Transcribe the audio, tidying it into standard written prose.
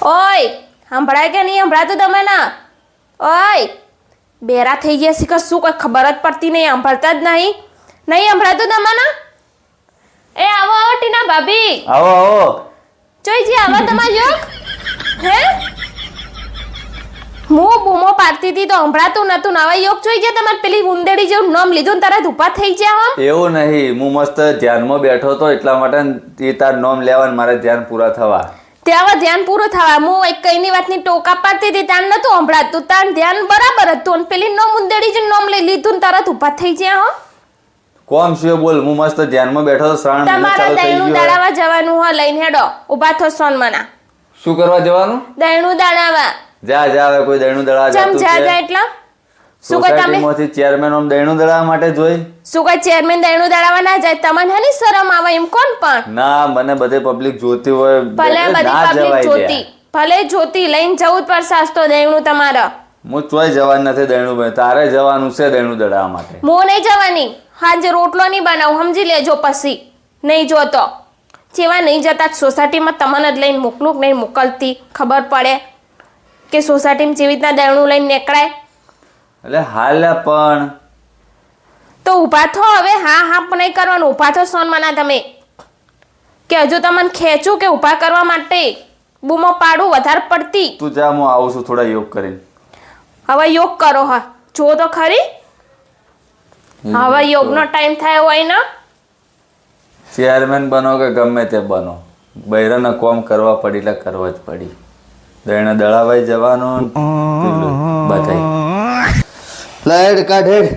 ઓય સંભળાય કે નહીં સંભળાતું તમે ના? ઓય બેરા થઈ ગયા છે કે શું? કોઈ ખબર જ પડતી નહીં, સંભળતા જ નહીં સંભળાતું તમને? એ આવો આવો ટીના ભાભી, આવો આવો. જોઈ જી આવા તમાર યોગ હે? હું બૂમો પાડતી હતી તો સંભળાતું નતું. નવા યોગ જોઈ ગયા તમારે? પેલી ઉંદેડી જેવું નામ લીધું ને તરત ઊભા થઈ ગયા આમ? એવું નહીં, હું મસ્ત ધ્યાનમાં બેઠો હતો એટલા માટે તાર નામ લેવાનું મારે ધ્યાન પૂરા થવા. ત્યાં ધ્યાન પૂરું થવા હું એક કઈની વાતની ટોકા પાડતી હતી તાન નતું સંભળાતું. તાન ધ્યાન બરાબર હતું અને પેલી નામ ઉંદેડી જેવું નામ લઈ લીધું ને તરત ઊભા થઈ ગયા હો. કોમ શું બોલ? હું મસ્ત ધ્યાનમાં બેઠો તો શ્રાવણ મહિનો તમારે ચાલુ થઈ દહીણું ગયો. દાડાવા જવાનું હો, લઈને હેડો. ઊભા થો સોનમના. શું કરવા જવાનું? દહીણું દાડાવા. જા જા, હવે કોઈ દહીણું દળાવા ચમ જતું જા છે? જા એટલા શું કહે તમે? સોસાયટીમાંથી ચેરમેન આમ દહીણું દળાવવા માટે જોઈ. શું કહે ચેરમેન દહીણું દાડાવા ના જાય? તમને હે ને શરમ આવે એમ કોણ? પણ ના, મને બધે પબ્લિક જોતી હોય ભલે એટલે બધી ના પબ્લિક જવાય જોતી, ભલે જોતી, લઈને જવું જ પડશે આજ તો દહીણું તમારે. હું ચોય જવાનું નથી દહીણું ભાઈ, તારે જવાનું છે દહીણું દળાવવા માટે. હું નહીં જવાની. હાજે રોટલો નહીં બનાવું, સમજી લેજો. પછી નહીં જોતો જેવા નહીં જતા સોસાયટીમાં તમને જ લઈને મોકલું કે નહીં મોકલતી ખબર પડે કે સોસાયટીમાં જેવી રીતના દહીણું લઈને નીકળાય. એટલે હાલ પણ તો ઊભા થો હવે. હા હા પણ નહીં કરવાનું. ઊભા થો સોનમાના તમે. કે હજુ તમને ખેંચું કે ઊભા કરવા માટે બૂમો પાડું વધારે પડતી? તું જા, હું આવું છું થોડા યોગ કરીને. હવે યોગ કરો. હા જો તો ખરી, હવે યોગનો ટાઈમ થાય હોય ને. ચેરમેન બનો કે ગમે તે બનો, બૈરાને કોમ કરવા પડી એટલે કરવા જ પડી. દહીણા દળાવાઈ જવાનું બધાય. લાઈટ કાઢ હેડ.